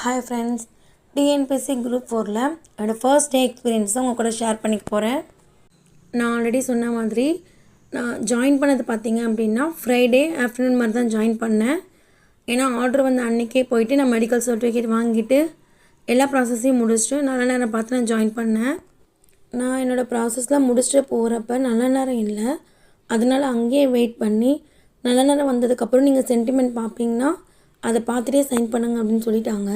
Hi friends, TNPSC group 4ல் என்னோடய first day எக்ஸ்பீரியன்ஸை உங்கள் கூட ஷேர் பண்ணிக்க போகிறேன். நான் ஆல்ரெடி சொன்ன மாதிரி நான் ஜாயின் பண்ணது பார்த்தீங்க அப்படின்னா ஃப்ரைடே ஆஃப்டர்நூன் மாதிரி தான் ஜாயின் பண்ணேன். ஏன்னா ஆர்டர் வந்து அன்றைக்கே போயிட்டு நான் மெடிக்கல் சர்டிஃபிகேட் வாங்கிட்டு எல்லா ப்ராசஸையும் முடிச்சுட்டு நல்ல நேரம் பார்த்து நான் ஜாயின் பண்ணேன். நான் என்னோடய ப்ராசஸ்லாம் முடிச்சுட்டு போகிறப்ப நல்ல நேரம் இல்லை, அதனால் அங்கேயே வெயிட் பண்ணி நல்ல நேரம் வந்ததுக்கப்புறம் நீங்கள் சென்டிமெண்ட் பார்ப்பீங்கன்னா அதை பார்த்துட்டே சைன் பண்ணுங்க அப்படின்னு சொல்லிட்டாங்க.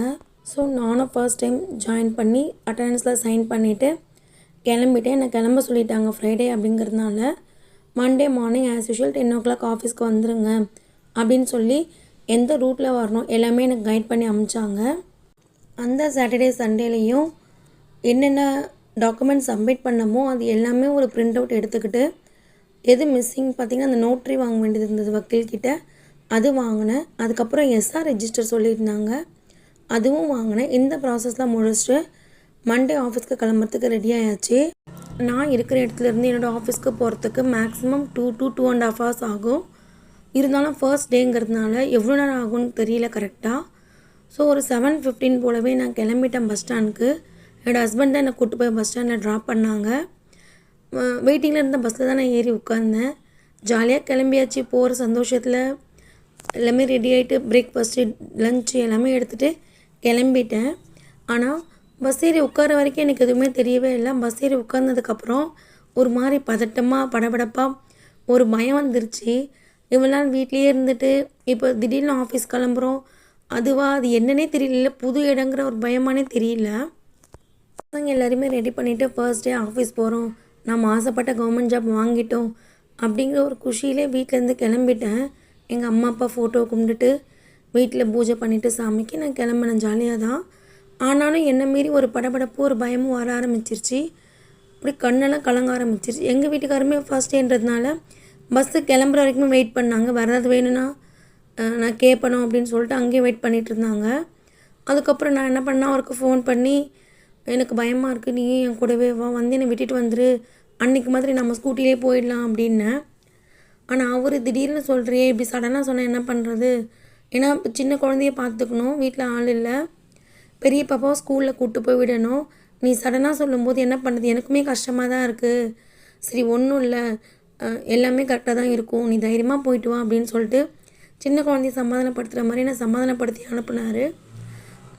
ஸோ நானும் ஃபர்ஸ்ட் டைம் ஜாயின் பண்ணி அட்டண்டன்ஸில் சைன் பண்ணிவிட்டு கிளம்பிட்டேன். என்னை கிளம்ப சொல்லிட்டாங்க ஃப்ரைடே அப்படிங்கிறதுனால. Monday morning as usual 10 o'clock ஆஃபீஸ்க்கு வந்துடுங்க அப்படின்னு சொல்லி எந்த ரூட்டில் வரணும் எல்லாமே எனக்கு கைட் பண்ணி அனுப்பிச்சாங்க. அந்த சாட்டர்டே சண்டேலேயும் என்னென்ன டாக்குமெண்ட் சப்மிட் பண்ணமோ அது எல்லாமே ஒரு பிரிண்ட் அவுட் எடுத்துக்கிட்டு, எது மிஸ்ஸிங் பார்த்திங்கன்னா அந்த நோட்ரி வாங்க வேண்டியது இருந்தது வக்கீல்கிட்ட, அது வாங்கினேன். அதுக்கப்புறம் எஸ்ஆர் ரெஜிஸ்டர் சொல்லியிருந்தாங்க, அதுவும் வாங்கினேன். இந்த ப்ராசஸ்லாம் முடிச்சுட்டு மண்டே ஆஃபீஸ்க்கு கிளம்புறதுக்கு ரெடி ஆயாச்சு. நான் இருக்கிற இடத்துலேருந்து என்னோடய ஆஃபீஸ்க்கு போகிறதுக்கு மேக்ஸிமம் 2 to 2.5 hours ஆகும். இருந்தாலும் ஃபர்ஸ்ட் டேங்கிறதுனால எவ்வளோ நேரம் ஆகும்னு தெரியல கரெக்டாக. ஸோ ஒரு 7:15 போலவே நான் கிளம்பிட்டேன் பஸ் ஸ்டாண்டுக்கு. என்னோடய ஹஸ்பண்ட் தான் என்னை கூப்பிட்டு போய் பஸ் ஸ்டாண்டில் ட்ராப் பண்ணாங்க. வெயிட்டிங்கில் இருந்த பஸ்ஸில் தான் நான் ஏறி உட்காந்தேன். ஜாலியாக கிளம்பியாச்சு. போகிற சந்தோஷத்தில் எல்லாமே ரெடி ஆகிட்டு பிரேக்ஃபாஸ்ட்டு லஞ்சு எல்லாமே எடுத்துகிட்டு கிளம்பிட்டேன். ஆனால் பஸ் ஏறி உட்கார வரைக்கும் எனக்கு எதுவுமே தெரியவே இல்லை. பஸ் ஏறி உட்கார்ந்ததுக்கப்புறம் ஒரு மாதிரி பதட்டமாக படபடப்பாக ஒரு பயம் வந்துருச்சு. இவ்வளோ நாள் வீட்லேயே இருந்துட்டு இப்போ திடீர்னு ஆஃபீஸ் கிளம்புறோம், அது என்னன்னே தெரியல, புது இடங்கிற ஒரு பயமானே தெரியல. பசங்க எல்லாருமே ரெடி பண்ணிவிட்டு ஃபர்ஸ்ட் டே ஆஃபீஸ் போகிறோம், நம்ம ஆசைப்பட்ட கவர்மெண்ட் ஜாப் வாங்கிட்டோம் அப்படிங்கிற ஒரு குஷியிலே வீட்டிலேருந்து கிளம்பிட்டேன். எங்கள் அம்மா அப்பா ஃபோட்டோ கும்பிட்டுட்டு வீட்டில் பூஜை பண்ணிவிட்டு சாமிக்கு நான் கிளம்பினேன். ஜாலியாக தான். ஆனாலும் என்னை மீறி ஒரு படபடப்பு ஒரு பயமும் வர ஆரம்பிச்சிருச்சு. அப்படி கண்ணெல்லாம் கலங்க ஆரம்பிச்சிருச்சு. எங்கள் வீட்டுக்காரமே ஃபர்ஸ்ட் டேன்றதுனால பஸ்ஸு கிளம்புற வரைக்கும் வெயிட் பண்ணாங்க. வேறு வேணும்னா நான் கேட்பணும் அப்படின்னு சொல்லிட்டு அங்கேயே வெயிட் பண்ணிகிட்டு இருந்தாங்க. அதுக்கப்புறம் நான் என்ன பண்ணேன், அவருக்கு ஃபோன் பண்ணி எனக்கு பயமாக இருக்குது, நீ என் கூடவே வா, வந்து என்னை விட்டுட்டு வந்துரு, அன்றைக்கி மாதிரி நம்ம ஸ்கூட்டிலே போயிடலாம் அப்படின்னேன். ஆனால் அவர் திடீர்னு சொல்கிறியே, இப்படி சடனாக சொன்னால் என்ன பண்ணுறது? ஏன்னா சின்ன குழந்தைய பார்த்துக்கணும், வீட்டில் ஆள் இல்லை, பெரிய பாப்பாவை ஸ்கூலில் கூப்பிட்டு போய் விடணும். நீ சடனாக சொல்லும்போது என்ன பண்ணுறது? எனக்குமே கஷ்டமாக தான் இருக்குது. சரி ஒன்றும் இல்லை, எல்லாமே கரெக்டாக தான் இருக்கும், நீ தைரியமாக போயிட்டு வா அப்படின்னு சொல்லிட்டு சின்ன குழந்தைய சமாதானப்படுத்துகிற மாதிரி என்னை சமாதானப்படுத்தி அனுப்புனார்.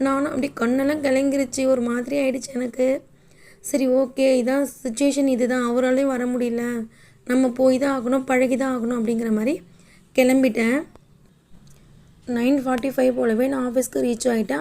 நானும் அப்படி கண்ணெல்லாம் கிளங்கிருச்சு, ஒரு மாதிரி ஆகிடுச்சு எனக்கு. சரி ஓகே, இதான் சுச்சுவேஷன், இது தான், அவராலையும் வர முடியல, நம்ம போய் தான் ஆகணும், பழகி தான் ஆகணும் அப்படிங்கிற மாதிரி கிளம்பிட்டேன். 9:45 போலவே நான் ஆஃபீஸ்க்கு ரீச் ஆகிட்டேன்.